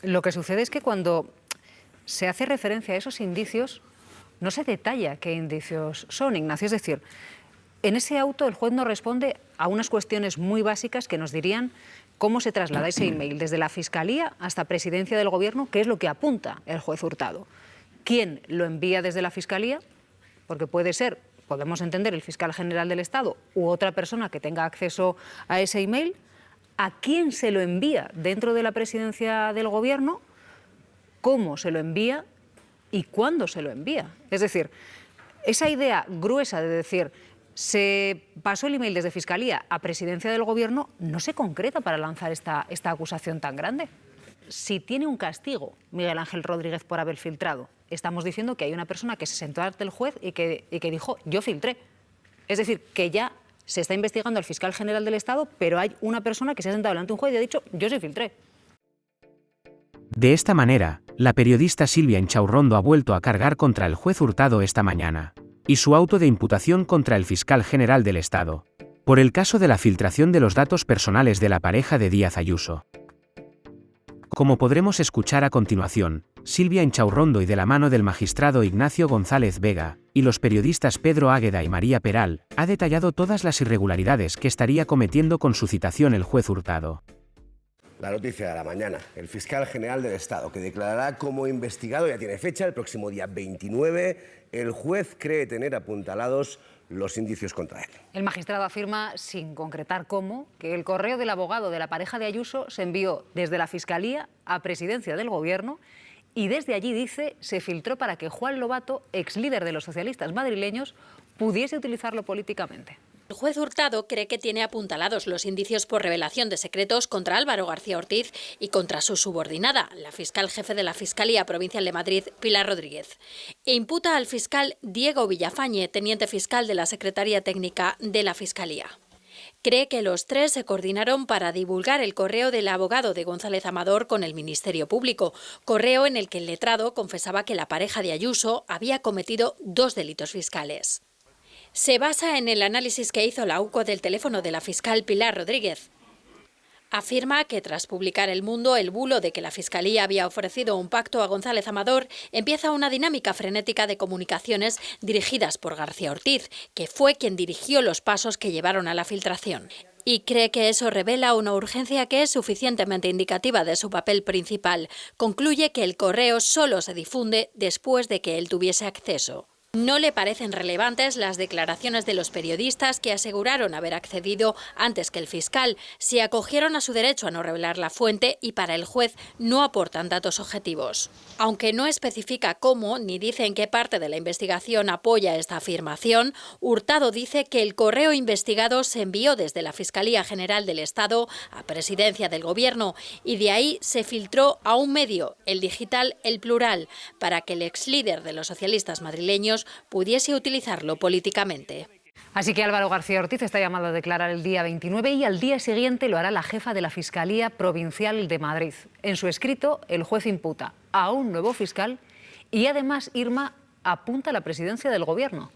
Lo que sucede es que cuando se hace referencia a esos indicios, no se detalla qué indicios son, Ignacio. Es decir, en ese auto el juez nos responde a unas cuestiones muy básicas que nos dirían cómo se traslada ese email desde la Fiscalía hasta Presidencia del Gobierno, que es lo que apunta el juez Hurtado. ¿Quién lo envía desde la Fiscalía? Porque puede ser, podemos entender, el fiscal general del Estado u otra persona que tenga acceso a ese email. ¿A quién se lo envía dentro de la Presidencia del Gobierno? ¿Cómo se lo envía? ¿Y cuándo se lo envía? Es decir, esa idea gruesa de decir se pasó el email desde Fiscalía a Presidencia del Gobierno no se concreta para lanzar esta acusación tan grande. Si tiene un castigo Miguel Ángel Rodríguez por haber filtrado, estamos diciendo que hay una persona que se sentó ante el juez y que dijo, yo filtré. Es decir, que ya se está investigando al fiscal general del Estado, pero hay una persona que se ha sentado delante de un juez y ha dicho, yo sí filtré. De esta manera, la periodista Silvia Inchaurrondo ha vuelto a cargar contra el juez Hurtado esta mañana, y su auto de imputación contra el fiscal general del Estado, por el caso de la filtración de los datos personales de la pareja de Díaz Ayuso. Como podremos escuchar a continuación, Silvia Inchaurrondo y de la mano del magistrado Ignacio González Vega, y los periodistas Pedro Águeda y María Peral, ha detallado todas las irregularidades que estaría cometiendo con su citación el juez Hurtado. La noticia de la mañana. El fiscal general del Estado, que declarará como investigado, ya tiene fecha, el próximo día 29. El juez cree tener apuntalados los indicios contra él. El magistrado afirma, sin concretar cómo, que el correo del abogado de la pareja de Ayuso se envió desde la Fiscalía a Presidencia del Gobierno y desde allí, dice, se filtró para que Juan Lobato, ex líder de los socialistas madrileños, pudiese utilizarlo políticamente. El juez Hurtado cree que tiene apuntalados los indicios por revelación de secretos contra Álvaro García Ortiz y contra su subordinada, la fiscal jefe de la Fiscalía Provincial de Madrid, Pilar Rodríguez. E imputa al fiscal Diego Villafañe, teniente fiscal de la Secretaría Técnica de la Fiscalía. Cree que los tres se coordinaron para divulgar el correo del abogado de González Amador con el Ministerio Público, correo en el que el letrado confesaba que la pareja de Ayuso había cometido 2 delitos fiscales. Se basa en el análisis que hizo la UCO del teléfono de la fiscal Pilar Rodríguez. Afirma que tras publicar El Mundo el bulo de que la Fiscalía había ofrecido un pacto a González Amador, empieza una dinámica frenética de comunicaciones dirigidas por García Ortiz, que fue quien dirigió los pasos que llevaron a la filtración. Y cree que eso revela una urgencia que es suficientemente indicativa de su papel principal. Concluye que el correo solo se difunde después de que él tuviese acceso. No le parecen relevantes las declaraciones de los periodistas que aseguraron haber accedido antes que el fiscal, se acogieron a su derecho a no revelar la fuente y para el juez no aportan datos objetivos. Aunque no especifica cómo ni dice en qué parte de la investigación apoya esta afirmación, Hurtado dice que el correo investigado se envió desde la Fiscalía General del Estado a Presidencia del Gobierno y de ahí se filtró a un medio, el digital El Plural, para que el ex líder de los socialistas madrileños pudiese utilizarlo políticamente. Así que Álvaro García Ortiz está llamado a declarar el día 29 y al día siguiente lo hará la jefa de la Fiscalía Provincial de Madrid. En su escrito, el juez imputa a un nuevo fiscal y además, Irma, apunta a la presidencia del Gobierno.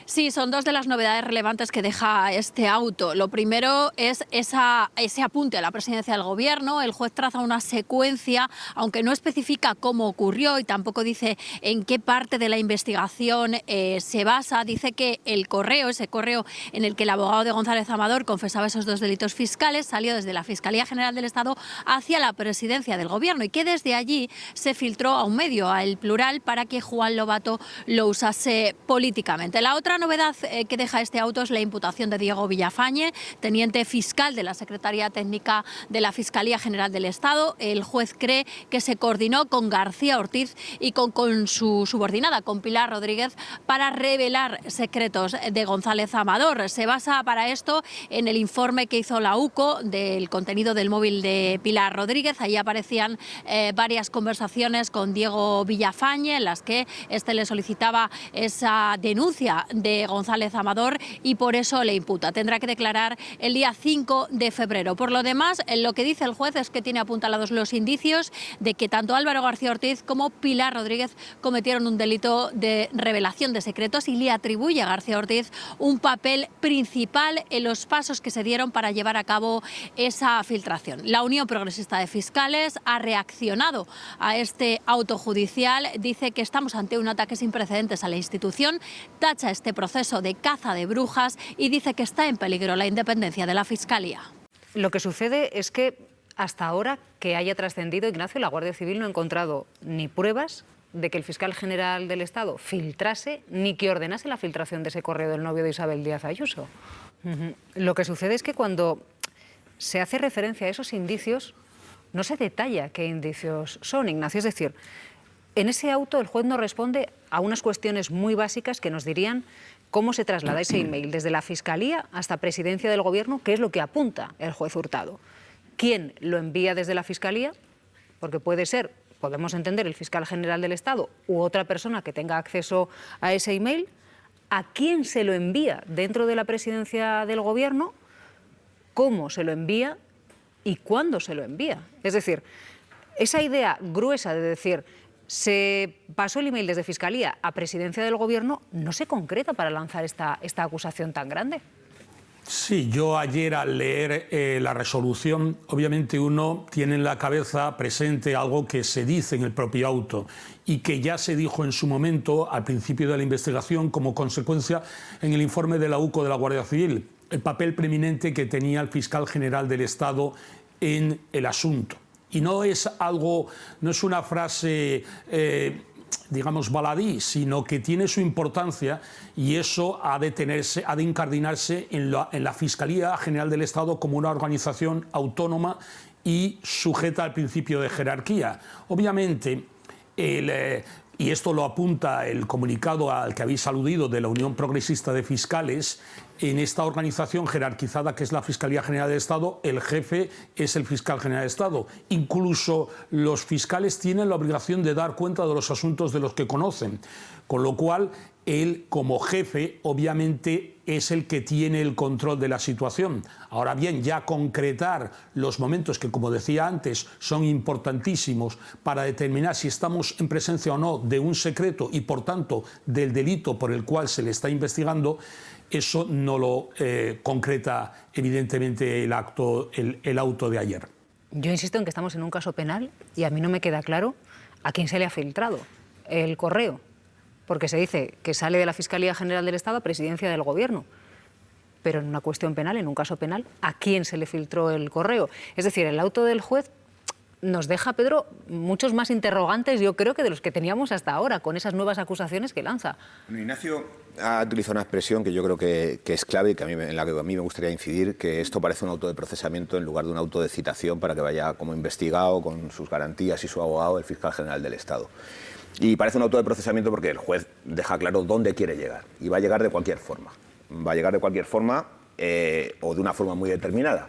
Sí, son 2 de las novedades relevantes que deja este auto. Lo primero es ese apunte a la presidencia del Gobierno. El juez traza una secuencia, aunque no especifica cómo ocurrió y tampoco dice en qué parte de la investigación se basa. Dice que el correo, ese correo en el que el abogado de González Amador confesaba esos 2 delitos fiscales, salió desde la Fiscalía General del Estado hacia la presidencia del Gobierno y que desde allí se filtró a un medio, a El Plural, para que Juan Lobato lo usase políticamente. La otra novedad que deja este auto es la imputación de Diego Villafañe, teniente fiscal de la Secretaría Técnica de la Fiscalía General del Estado. El juez cree que se coordinó con García Ortiz y con su subordinada, con Pilar Rodríguez, para revelar secretos de González Amador. Se basa para esto en el informe que hizo la UCO del contenido del móvil de Pilar Rodríguez. Allí aparecían varias conversaciones con Diego Villafañe en las que este le solicitaba esa denuncia de González Amador y por eso le imputa. Tendrá que declarar el día 5 de febrero. Por lo demás, lo que dice el juez es que tiene apuntalados los indicios de que tanto Álvaro García Ortiz como Pilar Rodríguez cometieron un delito de revelación de secretos y le atribuye a García Ortiz un papel principal en los pasos que se dieron para llevar a cabo esa filtración. La Unión Progresista de Fiscales ha reaccionado a este auto judicial, dice que estamos ante un ataque sin precedentes a la institución, tacha este proceso de caza de brujas y dice que está en peligro la independencia de la Fiscalía. Lo que sucede es que hasta ahora que haya trascendido, Ignacio, la Guardia Civil no ha encontrado ni pruebas de que el fiscal general del Estado filtrase ni que ordenase la filtración de ese correo del novio de Isabel Díaz Ayuso. Lo que sucede es que cuando se hace referencia a esos indicios, no se detalla qué indicios son, Ignacio. Es decir, en ese auto el juez nos responde a unas cuestiones muy básicas que nos dirían cómo se traslada ese email desde la Fiscalía hasta Presidencia del Gobierno, que es lo que apunta el juez Hurtado. ¿Quién lo envía desde la Fiscalía? Porque puede ser, podemos entender, el fiscal general del Estado u otra persona que tenga acceso a ese email. ¿A quién se lo envía dentro de la Presidencia del Gobierno? ¿Cómo se lo envía? ¿Y cuándo se lo envía? Es decir, esa idea gruesa de decir se pasó el email desde Fiscalía a Presidencia del Gobierno no se concreta para lanzar esta acusación tan grande. Sí, yo ayer al leer la resolución, obviamente uno tiene en la cabeza presente algo que se dice en el propio auto y que ya se dijo en su momento al principio de la investigación como consecuencia en el informe de la UCO de la Guardia Civil, el papel preeminente que tenía el fiscal general del Estado en el asunto. Y no es algo, no es una frase digamos, baladí, sino que tiene su importancia y eso ha de incardinarse en la Fiscalía General del Estado como una organización autónoma y sujeta al principio de jerarquía. Obviamente, y esto lo apunta el comunicado al que habéis aludido de la Unión Progresista de Fiscales, en esta organización jerarquizada que es la Fiscalía General del Estado, el jefe es el fiscal general del Estado. Incluso los fiscales tienen la obligación de dar cuenta de los asuntos de los que conocen, con lo cual él como jefe obviamente es el que tiene el control de la situación. Ahora bien, ya concretar los momentos que, como decía antes, son importantísimos para determinar si estamos en presencia o no de un secreto y por tanto del delito por el cual se le está investigando, eso no lo concreta evidentemente el auto de ayer. Yo insisto en que estamos en un caso penal y a mí no me queda claro a quién se le ha filtrado el correo, porque se dice que sale de la Fiscalía General del Estado a Presidencia del Gobierno, pero en una cuestión penal, en un caso penal, ¿a quién se le filtró el correo? Es decir, el auto del juez nos deja, Pedro, muchos más interrogantes, yo creo, que de los que teníamos hasta ahora, con esas nuevas acusaciones que lanza. Bueno, Ignacio ha utilizado una expresión que yo creo que es clave y que en la que a mí me gustaría incidir, que esto parece un auto de procesamiento en lugar de un auto de citación para que vaya como investigado con sus garantías y su abogado, el fiscal general del Estado. Y parece un auto de procesamiento porque el juez deja claro dónde quiere llegar y va a llegar de cualquier forma. Va a llegar de cualquier forma o de una forma muy determinada.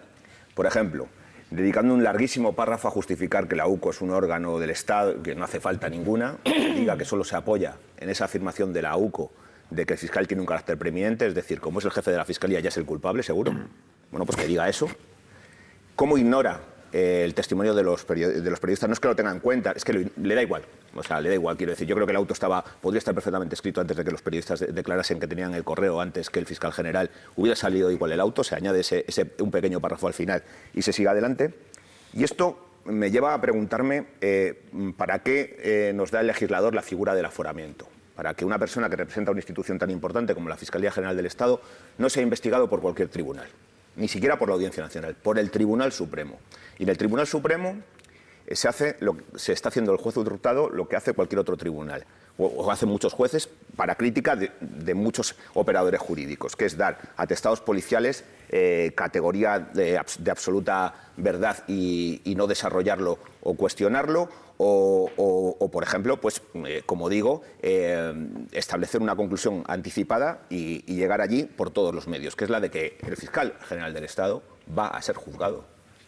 Por ejemplo, dedicando un larguísimo párrafo a justificar que la UCO es un órgano del Estado, que no hace falta ninguna, diga que solo se apoya en esa afirmación de la UCO de que el fiscal tiene un carácter preeminente, es decir, como es el jefe de la Fiscalía ya es el culpable, seguro. Bueno, pues que diga eso. ¿Cómo ignora el testimonio de los periodistas? No es que lo tenga en cuenta, es que le da igual. O sea, le da igual, quiero decir. Yo creo que el auto podría estar perfectamente escrito antes de que los periodistas declarasen que tenían el correo, antes que el fiscal general. Hubiera salido igual el auto, se añade un pequeño párrafo al final y se sigue adelante. Y esto me lleva a preguntarme para qué nos da el legislador la figura del aforamiento. Para que una persona que representa una institución tan importante como la Fiscalía General del Estado no sea investigado por cualquier tribunal, ni siquiera por la Audiencia Nacional, por el Tribunal Supremo. Y en el Tribunal Supremo se está haciendo el juez Hurtado lo que hace cualquier otro tribunal, o hacen muchos jueces para crítica de muchos operadores jurídicos, que es dar atestados policiales categoría de absoluta verdad y no desarrollarlo o cuestionarlo, o por ejemplo, pues como digo, establecer una conclusión anticipada y llegar allí por todos los medios, que es la de que el fiscal general del Estado va a ser juzgado.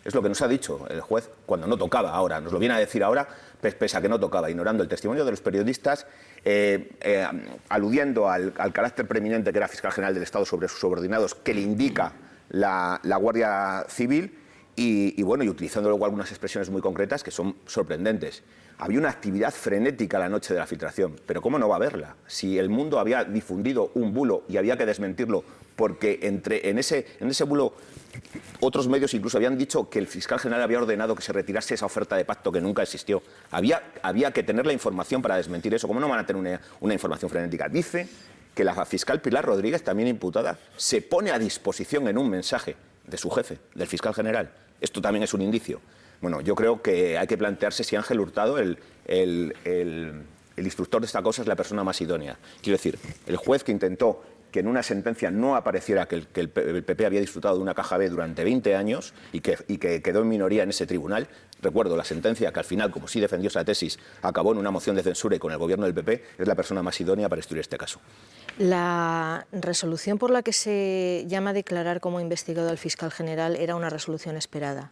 Es lo que nos ha dicho el juez cuando no tocaba ahora. Nos lo viene a decir ahora, pese a que no tocaba, ignorando el testimonio de los periodistas, aludiendo al carácter preeminente que era fiscal general del Estado sobre sus subordinados, que le indica la Guardia Civil, y utilizando luego algunas expresiones muy concretas que son sorprendentes. Había una actividad frenética la noche de la filtración, pero ¿cómo no va a haberla? Si el Mundo había difundido un bulo y había que desmentirlo, porque en ese bulo otros medios incluso habían dicho que el fiscal general había ordenado que se retirase esa oferta de pacto que nunca existió. Había que tener la información para desmentir eso. ¿Cómo no van a tener una información frenética? Dice que la fiscal Pilar Rodríguez, también imputada, se pone a disposición en un mensaje de su jefe, del fiscal general. Esto también es un indicio. Bueno, yo creo que hay que plantearse si Ángel Hurtado, el instructor de esta cosa, es la persona más idónea. Quiero decir, el juez que intentó que en una sentencia no apareciera que el PP había disfrutado de una caja B durante 20 años y que quedó en minoría en ese tribunal. Recuerdo la sentencia que al final, como sí defendió esa tesis, acabó en una moción de censura y con el gobierno del PP, es la persona más idónea para estudiar este caso. La resolución por la que se llama a declarar como investigado al fiscal general era una resolución esperada.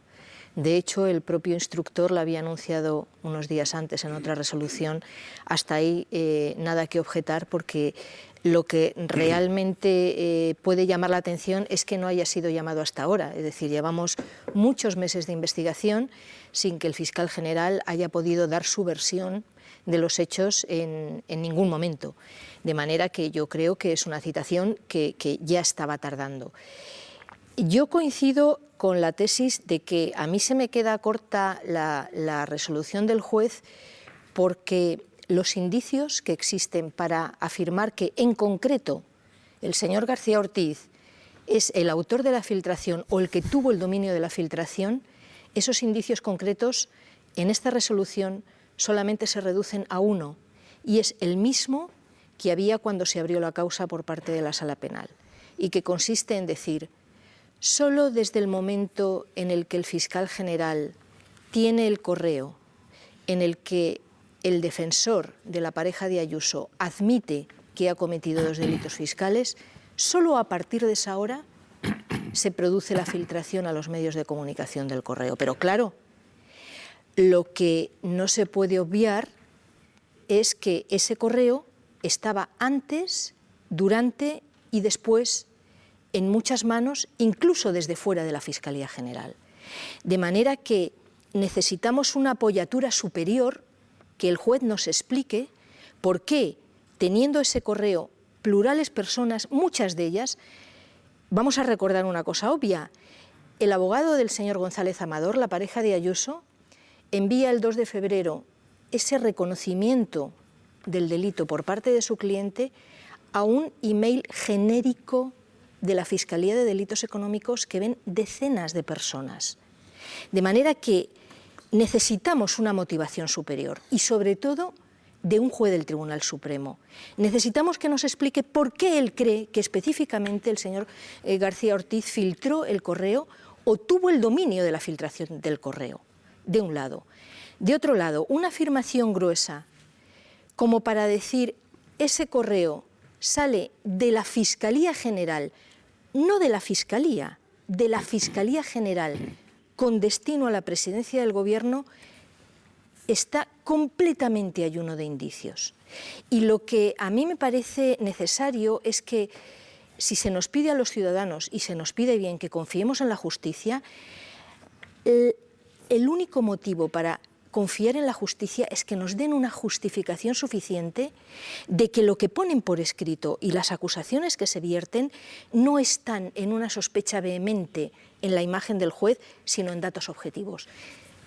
De hecho, el propio instructor la había anunciado unos días antes en otra resolución. Hasta ahí nada que objetar, porque lo que realmente puede llamar la atención es que no haya sido llamado hasta ahora. Es decir, llevamos muchos meses de investigación sin que el fiscal general haya podido dar su versión de los hechos en ningún momento. De manera que yo creo que es una citación que ya estaba tardando. Yo coincido con la tesis de que a mí se me queda corta la resolución del juez, porque los indicios que existen para afirmar que en concreto el señor García Ortiz es el autor de la filtración o el que tuvo el dominio de la filtración, esos indicios concretos en esta resolución solamente se reducen a uno, y es el mismo que había cuando se abrió la causa por parte de la Sala Penal, y que consiste en decir: solo desde el momento en el que el fiscal general tiene el correo en el que el defensor de la pareja de Ayuso admite que ha cometido dos delitos fiscales, solo a partir de esa hora se produce la filtración a los medios de comunicación del correo. Pero claro, lo que no se puede obviar es que ese correo estaba antes, durante y después en muchas manos, incluso desde fuera de la Fiscalía General. De manera que necesitamos una apoyatura superior, que el juez nos explique por qué, teniendo ese correo plurales personas, muchas de ellas, vamos a recordar una cosa obvia: el abogado del señor González Amador, la pareja de Ayuso, envía el 2 de febrero ese reconocimiento del delito por parte de su cliente a un email genérico de la Fiscalía de Delitos Económicos que ven decenas de personas. De manera que necesitamos una motivación superior y, sobre todo, de un juez del Tribunal Supremo. Necesitamos que nos explique por qué él cree que específicamente el señor García Ortiz filtró el correo o tuvo el dominio de la filtración del correo, de un lado. De otro lado, una afirmación gruesa como para decir: ese correo sale de la Fiscalía General, no de la Fiscalía, de la Fiscalía General, con destino a la presidencia del Gobierno, está completamente ayuno de indicios. Y lo que a mí me parece necesario es que, si se nos pide a los ciudadanos, y se nos pide bien, que confiemos en la justicia, el único motivo para confiar en la justicia es que nos den una justificación suficiente de que lo que ponen por escrito y las acusaciones que se vierten no están en una sospecha vehemente en la imagen del juez, sino en datos objetivos.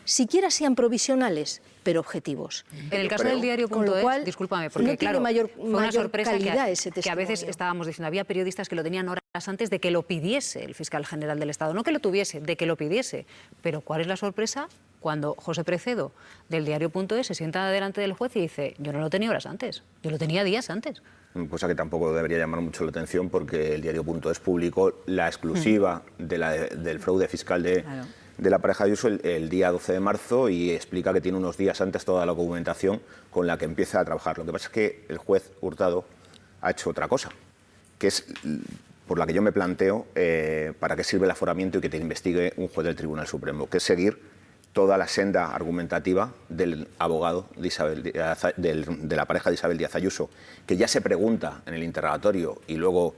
Siquiera sean provisionales, pero objetivos. En el caso del diario.es, discúlpame, porque no claro, mayor fue una sorpresa que a veces testimonio. estábamos diciendo, había periodistas que lo tenían horas antes de que lo pidiese el fiscal general del Estado, no que lo tuviese, de que lo pidiese. Pero ¿cuál es la sorpresa? Cuando José Precedo, del diario.es, se sienta delante del juez y dice: yo no lo tenía horas antes, yo lo tenía días antes. Cosa que tampoco debería llamar mucho la atención, porque el diario.es publicó la exclusiva del fraude fiscal de la pareja de Ayuso el día 12 de marzo y explica que tiene unos días antes toda la documentación con la que empieza a trabajar. Lo que pasa es que el juez Hurtado ha hecho otra cosa, que es por la que yo me planteo para qué sirve el aforamiento y que te investigue un juez del Tribunal Supremo, que es seguir toda la senda argumentativa del abogado de la pareja de Isabel Díaz Ayuso, que ya se pregunta en el interrogatorio y luego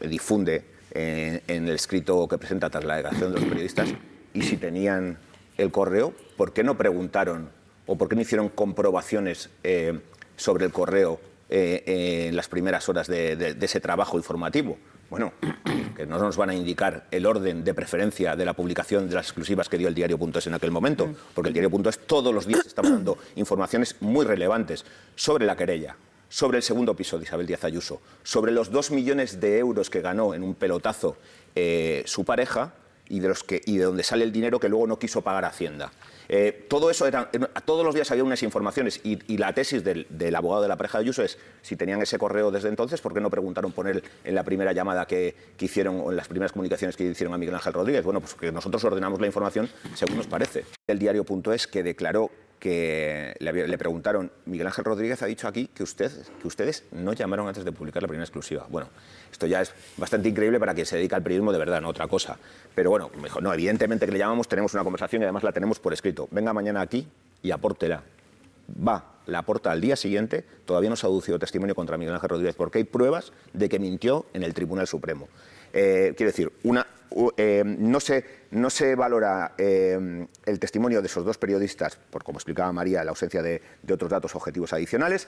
difunde en el escrito que presenta tras la declaración de los periodistas, y si tenían el correo, ¿por qué no preguntaron o por qué no hicieron comprobaciones sobre el correo en las primeras horas de ese trabajo informativo? Bueno, que no nos van a indicar el orden de preferencia de la publicación de las exclusivas que dio el diario.es en aquel momento, porque el diario.es todos los días estaba dando informaciones muy relevantes sobre la querella, sobre el segundo piso de Isabel Díaz Ayuso, sobre los 2 millones de euros que ganó en un pelotazo su pareja y de donde sale el dinero que luego no quiso pagar a Hacienda. Todo eso todos los días había unas informaciones y la tesis del abogado de la pareja de Ayuso es: si tenían ese correo desde entonces, ¿por qué no preguntaron por él en la primera llamada que hicieron o en las primeras comunicaciones que hicieron a Miguel Ángel Rodríguez? Bueno, pues que nosotros ordenamos la información según nos parece. El diario.es, que declaró que le preguntaron: Miguel Ángel Rodríguez ha dicho aquí que ustedes no llamaron antes de publicar la primera exclusiva. Bueno, esto ya es bastante increíble para quien se dedica al periodismo de verdad, no otra cosa. Pero bueno, mejor no, evidentemente que le llamamos, tenemos una conversación y además la tenemos por escrito. Venga mañana aquí y apórtela. La aporta al día siguiente, todavía no se ha aducido testimonio contra Miguel Ángel Rodríguez porque hay pruebas de que mintió en el Tribunal Supremo. Quiero decir, no se valora el testimonio de esos dos periodistas, por como explicaba María, la ausencia de otros datos objetivos adicionales,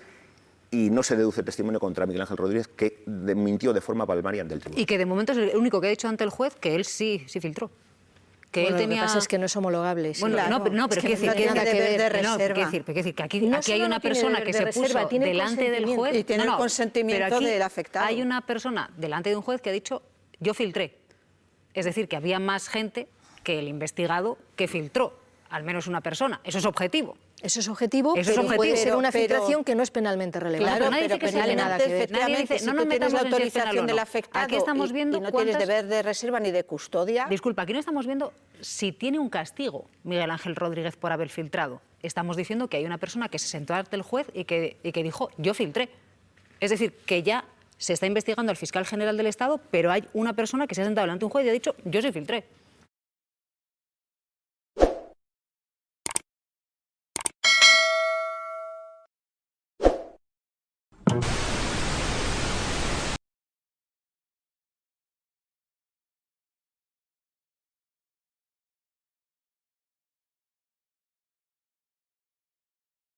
y no se deduce testimonio contra Miguel Ángel Rodríguez, que mintió de forma palmaria ante el tribunal. Y que de momento es el único que ha dicho ante el juez que él sí filtró. Que bueno, él tenía... Lo que pasa es que no es homologable. Sí, bueno, claro. no, pero es que quiero decir, no tiene deber de reserva. Quiero decir que aquí hay una persona que se puso delante del juez... Y tiene el consentimiento del afectado. Hay una persona delante de un juez que ha dicho: yo filtré. Es decir, que había más gente que el investigado que filtró, al menos una persona. Eso es objetivo. Eso es objetivo, Eso es objetivo. puede ser una filtración que no es penalmente relevante. Claro, nadie dice que no tiene nada que ver. Nadie dice, no nos metamos la en si es penal autorización o no. del afectado Aquí estamos viendo y no tienes deber de reserva ni de custodia. Disculpa, aquí no estamos viendo si tiene un castigo Miguel Ángel Rodríguez por haber filtrado. Estamos diciendo que hay una persona que se sentó ante el juez y que dijo: yo filtré. Es decir, que ya se está investigando al fiscal general del Estado, pero hay una persona que se ha sentado delante de un juez y ha dicho: yo sí filtré.